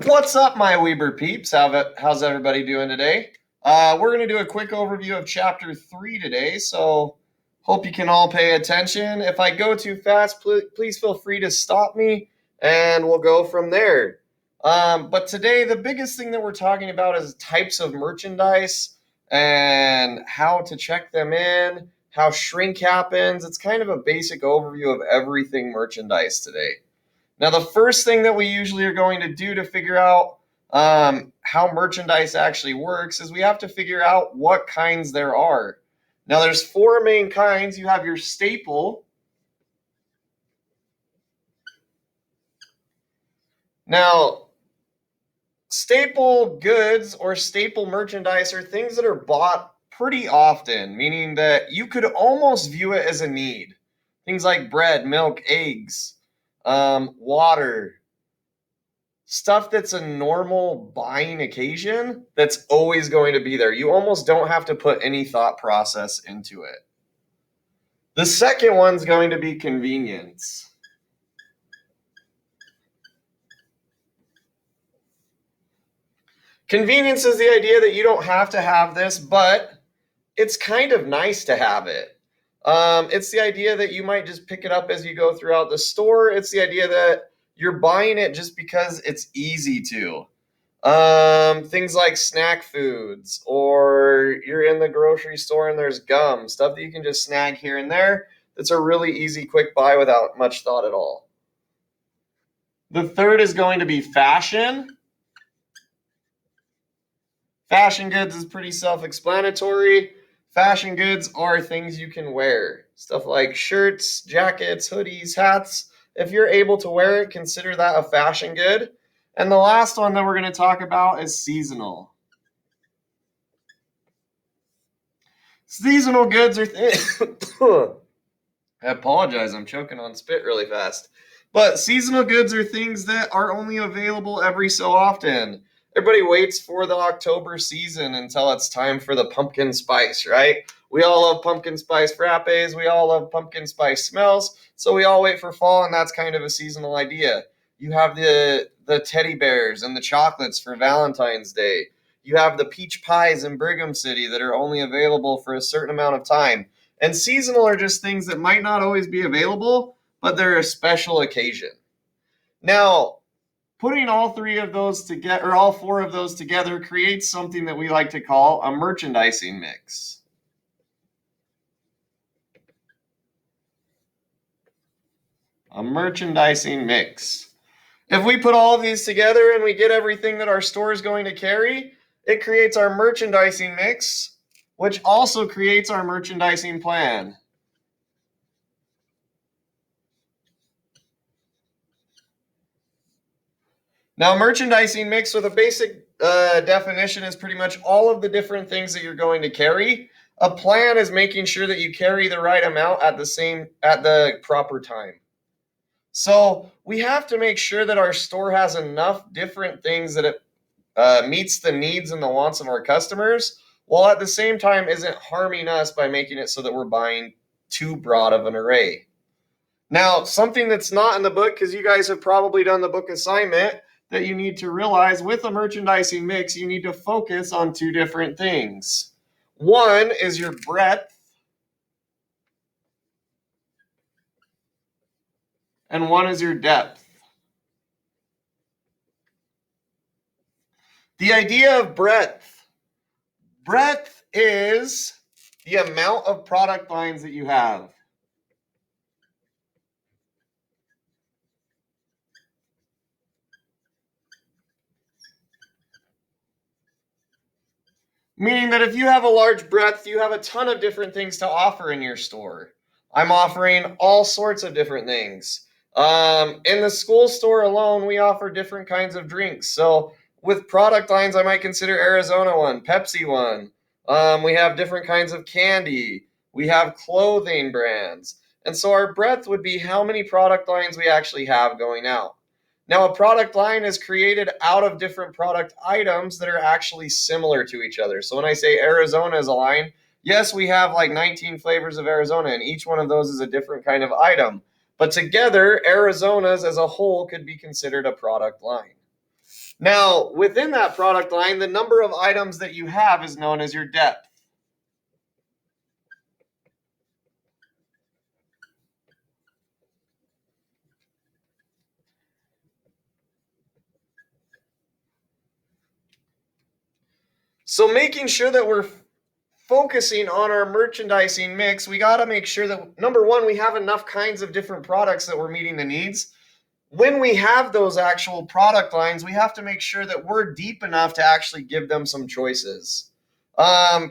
What's up, my Weber peeps? How's everybody doing today? We're going to do a quick overview of Chapter 3 today, so hope you can all pay attention. If I go too fast, please feel free to stop me, and we'll go from there. But today, the biggest thing that we're talking about is types of merchandise and how to check them in, how shrink happens. It's kind of a basic overview of everything merchandise today. Now, the first thing that we usually are going to do to figure out how merchandise actually works is we have to figure out what kinds there are. Now, there's four main kinds. You have your staple. Now, staple goods or staple merchandise are things that are bought pretty often, meaning that you could almost view it as a need. Things like bread, milk, eggs, water, stuff that's a normal buying occasion that's always going to be there. You almost don't have to put any thought process into it. The second one's going to be convenience. Convenience is the idea that you don't have to have this, but it's kind of nice to have it. It's the idea that you might just pick it up as you go throughout the store. It's the idea that you're buying it just because it's easy to. Things like snack foods, or you're in the grocery store and there's gum, stuff that you can just snag here and there. That's a really easy, quick buy without much thought at all. The third is going to be fashion. Fashion goods is pretty self-explanatory. Fashion goods are things you can wear. Stuff like shirts, jackets, hoodies, hats. If you're able to wear it, consider that a fashion good. And the last one that we're going to talk about is seasonal. Seasonal goods are I apologize, I'm choking on spit really fast. But seasonal goods are things that are only available every so often. Everybody waits for the October season until it's time for the pumpkin spice, right? We all love pumpkin spice frappes. We all love pumpkin spice smells. So we all wait for fall, and that's kind of a seasonal idea. You have the teddy bears and the chocolates for Valentine's Day. You have the peach pies in Brigham City that are only available for a certain amount of time. And seasonal are just things that might not always be available, but they're a special occasion. Now, putting all three of those together, or all four of those together, creates something that we like to call a merchandising mix. A merchandising mix. If we put all of these together and we get everything that our store is going to carry, it creates our merchandising mix, which also creates our merchandising plan. Now, merchandising mix with a basic definition is pretty much all of the different things that you're going to carry. A plan is making sure that you carry the right amount at the proper time. So we have to make sure that our store has enough different things that it meets the needs and the wants of our customers, while at the same time isn't harming us by making it so that we're buying too broad of an array. Now, something that's not in the book, because you guys have probably done the book assignment, that you need to realize with a merchandising mix, you need to focus on two different things. One is your breadth, and one is your depth. The idea of breadth is the amount of product lines that you have. Meaning that if you have a large breadth, you have a ton of different things to offer in your store. I'm offering all sorts of different things. In the school store alone, we offer different kinds of drinks. So with product lines, I might consider Arizona one, Pepsi one. We have different kinds of candy. We have clothing brands. And so our breadth would be how many product lines we actually have going out. Now, a product line is created out of different product items that are actually similar to each other. So when I say Arizona is a line, yes, we have like 19 flavors of Arizona, and each one of those is a different kind of item. But together, Arizona's as a whole could be considered a product line. Now, within that product line, the number of items that you have is known as your depth. So making sure that we're focusing on our merchandising mix, we got to make sure that, number one, we have enough kinds of different products that we're meeting the needs. When we have those actual product lines, we have to make sure that we're deep enough to actually give them some choices.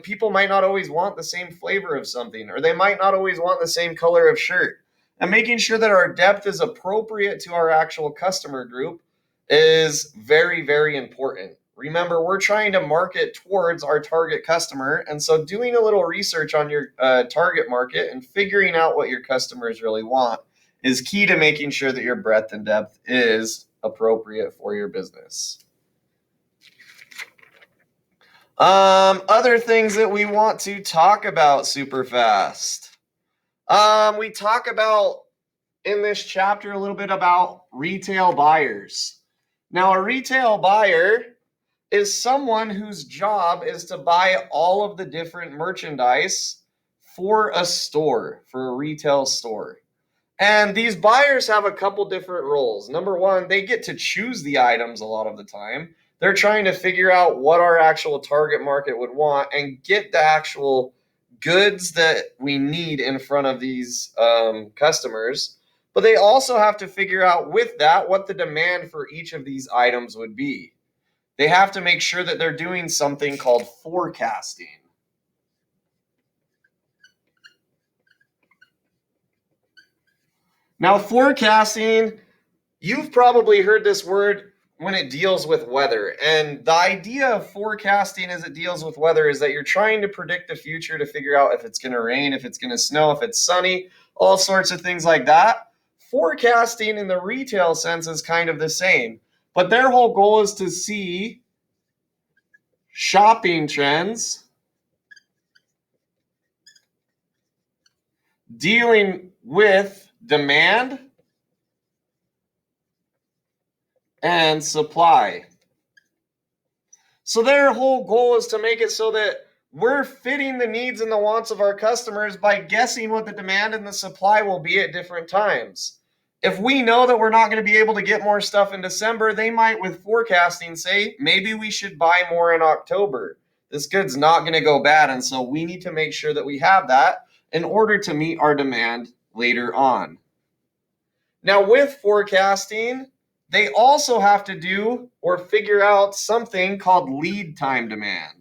People might not always want the same flavor of something, or they might not always want the same color of shirt. And making sure that our depth is appropriate to our actual customer group is very, very important. Remember, we're trying to market towards our target customer. And so doing a little research on your target market and figuring out what your customers really want is key to making sure that your breadth and depth is appropriate for your business. Other things that we want to talk about super fast. We talk about in this chapter a little bit about retail buyers. Now, a retail buyer is someone whose job is to buy all of the different merchandise for a store, for a retail store. And these buyers have a couple different roles. Number one, they get to choose the items a lot of the time. They're trying to figure out what our actual target market would want and get the actual goods that we need in front of these customers. But they also have to figure out with that what the demand for each of these items would be. They have to make sure that they're doing something called forecasting. Now, forecasting, you've probably heard this word when it deals with weather. And the idea of forecasting as it deals with weather is that you're trying to predict the future to figure out if it's going to rain, if it's going to snow, if it's sunny, all sorts of things like that. Forecasting in the retail sense is kind of the same. But their whole goal is to see shopping trends, dealing with demand and supply. So their whole goal is to make it so that we're fitting the needs and the wants of our customers by guessing what the demand and the supply will be at different times. If we know that we're not going to be able to get more stuff in December, they might, with forecasting, say, maybe we should buy more in October. This good's not going to go bad, and so we need to make sure that we have that in order to meet our demand later on. Now, with forecasting, they also have to do or figure out something called lead time demand.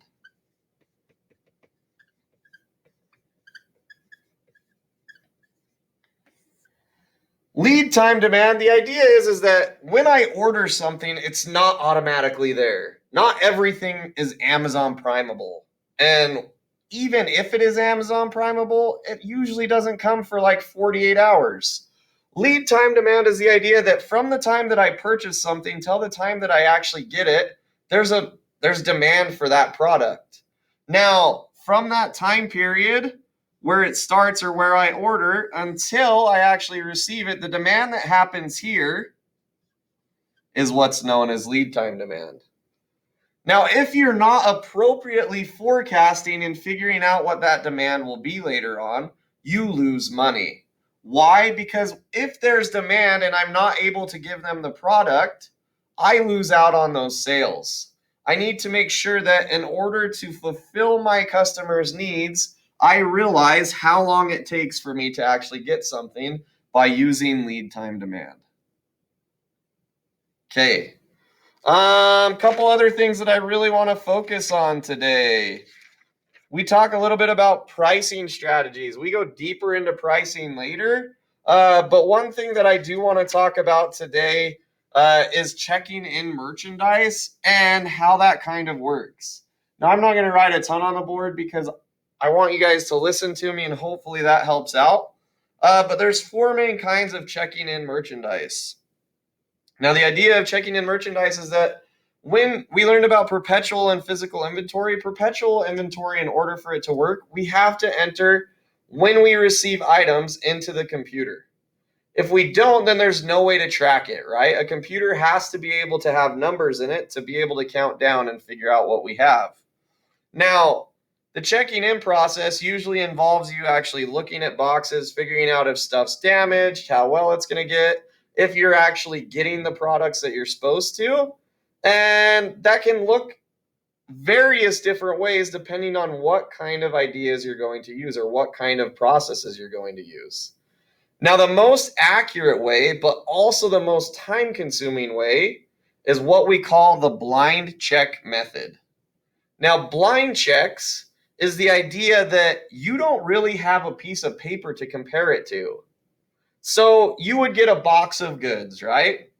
Lead time demand, the idea is that when I order something, it's not automatically there. Not everything is Amazon Primeable. And even if it is Amazon Primeable, it usually doesn't come for like 48 hours. Lead time demand is the idea that from the time that I purchase something till the time that I actually get it, there's demand for that product. Now, from that time period where it starts or where I order until I actually receive it, the demand that happens here is what's known as lead time demand. Now, if you're not appropriately forecasting and figuring out what that demand will be later on, you lose money. Why? Because if there's demand and I'm not able to give them the product, I lose out on those sales. I need to make sure that in order to fulfill my customers' needs, I realize how long it takes for me to actually get something by using lead time demand. Okay. Couple other things that I really want to focus on today. We talk a little bit about pricing strategies. We go deeper into pricing later. But one thing that I do want to talk about today is checking in merchandise and how that kind of works. Now, I'm not going to write a ton on the board because I want you guys to listen to me and hopefully that helps out. But there's 4 main kinds of checking in merchandise. Now, the idea of checking in merchandise is that when we learned about perpetual and physical inventory, in order for it to work, we have to enter when we receive items into the computer. If we don't, then there's no way to track it, right? A computer has to be able to have numbers in it to be able to count down and figure out what we have. Now, the checking in process usually involves you actually looking at boxes, figuring out if stuff's damaged, how well it's going to get, if you're actually getting the products that you're supposed to. And that can look various different ways depending on what kind of ideas you're going to use or what kind of processes you're going to use. Now, the most accurate way, but also the most time consuming way, is what we call the blind check method. Now, blind checks is the idea that you don't really have a piece of paper to compare it to. So you would get a box of goods, right?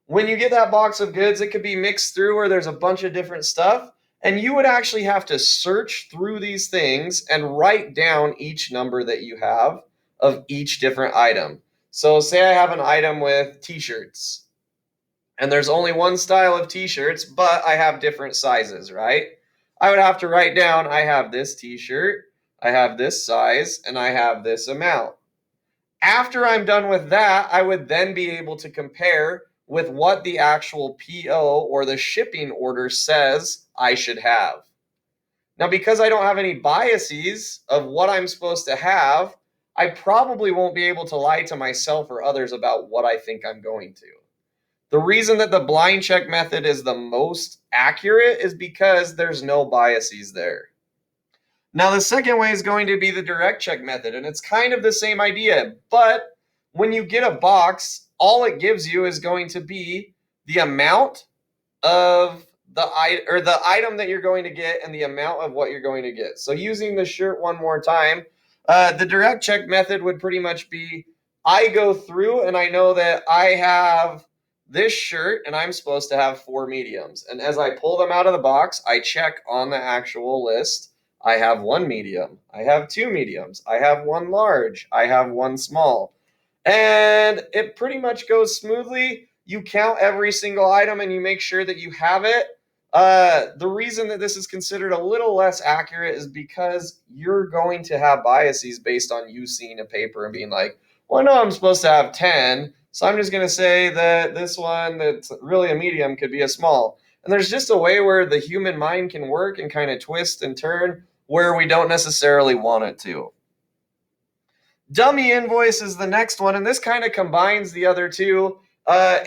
When you get that box of goods, it could be mixed through where there's a bunch of different stuff. And you would actually have to search through these things and write down each number that you have of each different item. So say I have an item with t-shirts, and there's only one style of t-shirts, but I have different sizes, right? I would have to write down, I have this t-shirt, I have this size, and I have this amount. After I'm done with that, I would then be able to compare with what the actual PO or the shipping order says I should have. Now, because I don't have any biases of what I'm supposed to have, I probably won't be able to lie to myself or others about what I think I'm going to. The reason that the blind check method is the most accurate is because there's no biases there. Now, the second way is going to be the direct check method, and it's kind of the same idea, but when you get a box, all it gives you is going to be the amount of the item that you're going to get and the amount of what you're going to get. So using the shirt one more time, the direct check method would pretty much be, I go through and I know that I have this shirt and I'm supposed to have 4 mediums. And as I pull them out of the box, I check on the actual list. I have 1 medium. I have 2 mediums. I have 1 large. I have 1 small. And it pretty much goes smoothly. You count every single item and you make sure that you have it. The reason that this is considered a little less accurate is because you're going to have biases based on you seeing a paper and being like, well, no, I'm supposed to have 10. So I'm just going to say that this one that's really a medium could be a small. And there's just a way where the human mind can work and kind of twist and turn where we don't necessarily want it to. Dummy invoice is the next one, and this kind of combines the other two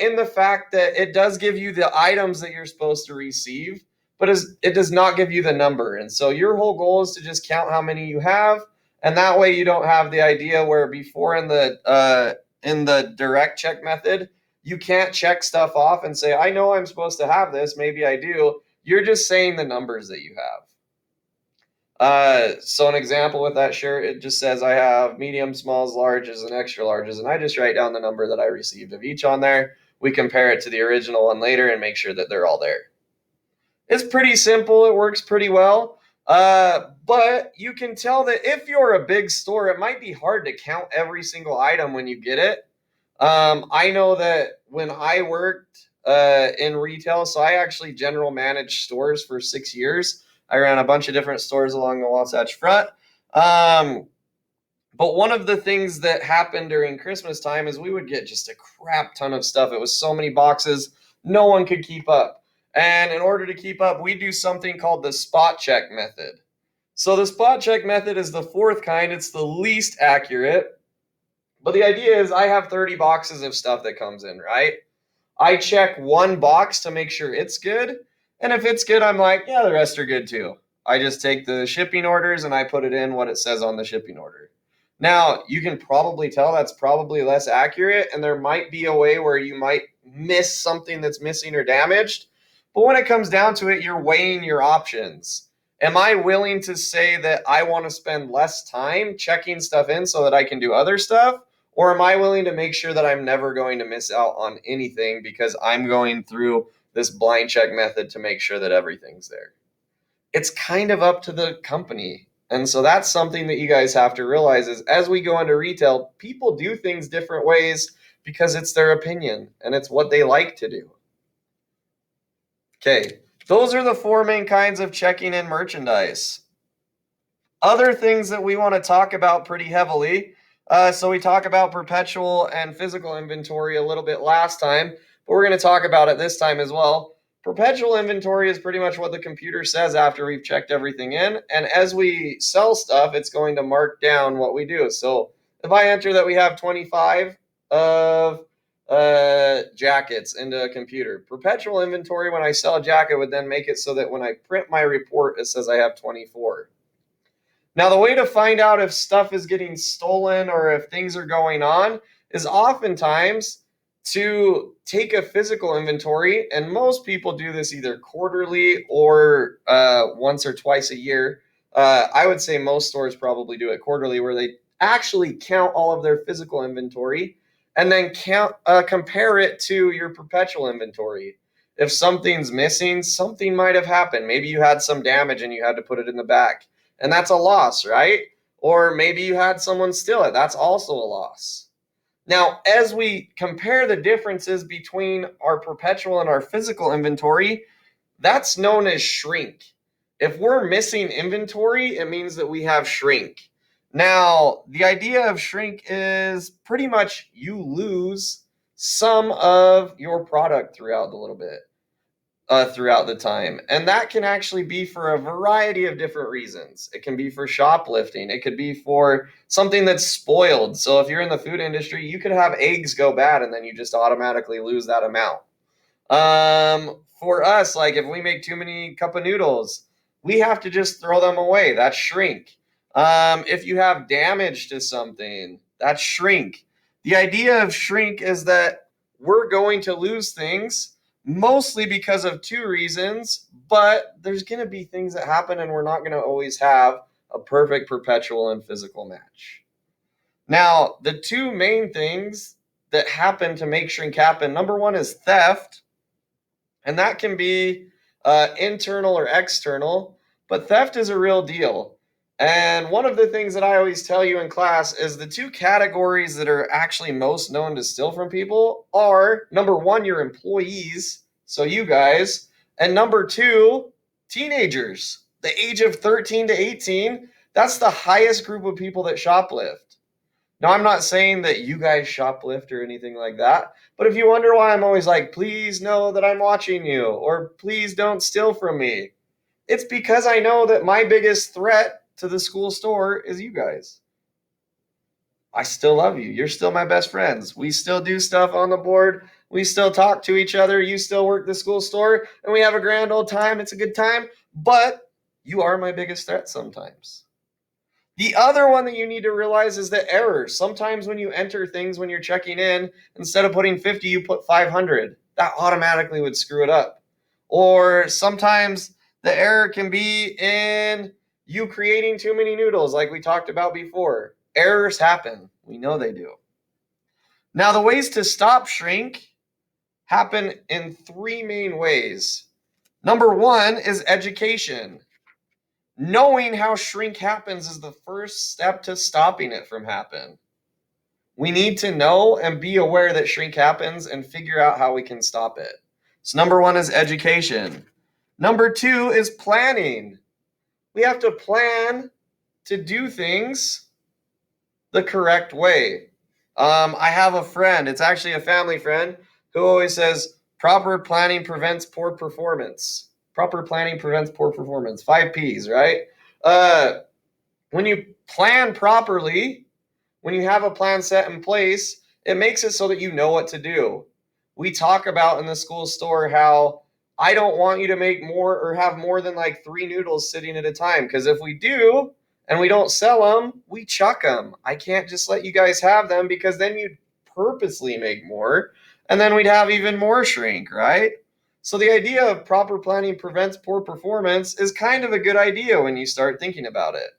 in the fact that it does give you the items that you're supposed to receive, but it does not give you the number. And so your whole goal is to just count how many you have, and that way you don't have the idea where before in the direct check method, you can't check stuff off and say, I know I'm supposed to have this, maybe I do. You're just saying the numbers that you have. So an example with that shirt, it just says I have medium, smalls, larges, and extra larges, and I just write down the number that I received of each on there. We compare it to the original one later and make sure that they're all there. It's pretty simple. It works pretty well. But you can tell that if you're a big store, it might be hard to count every single item when you get it. I know that when I worked in retail, so I actually general managed stores for 6 years. I ran a bunch of different stores along the Wasatch Front. But one of the things that happened during Christmas time is we would get just a crap ton of stuff. It was so many boxes, no one could keep up. And in order to keep up, we do something called the spot check method. So the spot check method is the fourth kind. It's the least accurate. But the idea is I have 30 boxes of stuff that comes in, right? I check one box to make sure it's good. And if it's good, I'm like, yeah, the rest are good too. I just take the shipping orders and I put it in what it says on the shipping order. Now, you can probably tell that's probably less accurate, and there might be a way where you might miss something that's missing or damaged. But when it comes down to it, you're weighing your options. Am I willing to say that I want to spend less time checking stuff in so that I can do other stuff? Or am I willing to make sure that I'm never going to miss out on anything because I'm going through this blind check method to make sure that everything's there? It's kind of up to the company. And so that's something that you guys have to realize is as we go into retail, people do things different ways because it's their opinion and it's what they like to do. Okay, those are the 4 main kinds of checking in merchandise. Other things that we want to talk about pretty heavily, So we talked about perpetual and physical inventory a little bit last time, but we're going to talk about it this time as well. Perpetual inventory is pretty much what the computer says after we've checked everything in. And as we sell stuff, it's going to mark down what we do. So if I enter that we have 25 of jackets into a computer, perpetual inventory, when I sell a jacket, would then make it so that when I print my report, it says I have 24. Now, the way to find out if stuff is getting stolen or if things are going on is oftentimes to take a physical inventory, and most people do this either quarterly or once or twice a year. I would say most stores probably do it quarterly, where they actually count all of their physical inventory and then compare it to your perpetual inventory. If something's missing, something might have happened. Maybe you had some damage and you had to put it in the back, and that's a loss, right? Or maybe you had someone steal it. That's also a loss. Now, as we compare the differences between our perpetual and our physical inventory, that's known as shrink. If we're missing inventory, it means that we have shrink. Now, the idea of shrink is pretty much you lose some of your product throughout the time. And that can actually be for a variety of different reasons. It can be for shoplifting. It could be for something that's spoiled. So if you're in the food industry, you could have eggs go bad and then you just automatically lose that amount. For us, like if we make too many cup of noodles, we have to just throw them away. That's shrink. If you have damage to something, that's shrink. The idea of shrink is that we're going to lose things mostly because of two reasons, but there's going to be things that happen and we're not going to always have a perfect perpetual and physical match. Now, the two main things that happen to make shrink happen, number one is theft, and that can be internal or external, but theft is a real deal. And one of the things that I always tell you in class is the two categories that are actually most known to steal from people are, number one, your employees, so you guys, and number two, teenagers. The age of 13 to 18, that's the highest group of people that shoplift. Now, I'm not saying that you guys shoplift or anything like that, but if you wonder why I'm always like, please know that I'm watching you, or please don't steal from me, it's because I know that my biggest threat to the school store is you guys. I still love you. You're still my best friends. We still do stuff on the board. We still talk to each other. You still work the school store, and we have a grand old time. It's a good time, but you are my biggest threat sometimes. The other one that you need to realize is the errors. Sometimes when you enter things when you're checking in, instead of putting 50, you put 500. That automatically would screw it up. Or sometimes the error can be in you creating too many noodles, like we talked about before. Errors happen. We know they do. Now, the ways to stop shrink happen in three main ways. Number one is education. Knowing how shrink happens is the first step to stopping it from happening. We need to know and be aware that shrink happens and figure out how we can stop it. So number one is education. Number two is planning. We have to plan to do things the correct way. I have a friend, it's actually a family friend, who always says, proper planning prevents poor performance. Proper planning prevents poor performance. 5 P's, right? When you plan properly, when you have a plan set in place, it makes it so that you know what to do. We talk about in the school store how I don't want you to make more or have more than like 3 noodles sitting at a time, because if we do and we don't sell them, we chuck them. I can't just let you guys have them, because then you'd purposely make more and then we'd have even more shrink, right? So the idea of proper planning prevents poor performance is kind of a good idea when you start thinking about it.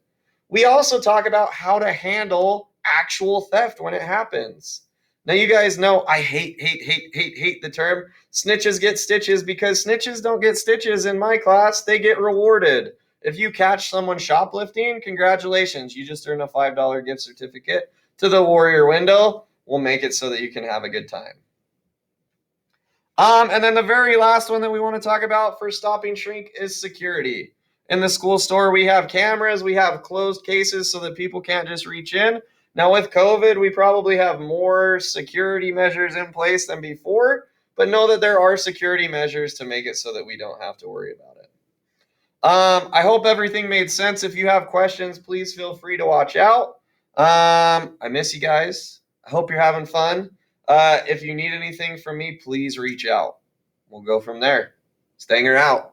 We also talk about how to handle actual theft when it happens. Now, you guys know I hate the term snitches get stitches, because snitches don't get stitches in my class. They get rewarded. If you catch someone shoplifting, congratulations. You just earned a $5 gift certificate to the Warrior window. We'll make it so that you can have a good time. And then the very last one that we want to talk about for stopping shrink is security. In the school store, we have cameras, we have closed cases so that people can't just reach in, Now, with COVID, we probably have more security measures in place than before, but know that there are security measures to make it so that we don't have to worry about it. I hope everything made sense. If you have questions, please feel free to watch out. I miss you guys. I hope you're having fun. If you need anything from me, please reach out. We'll go from there. Stanger out.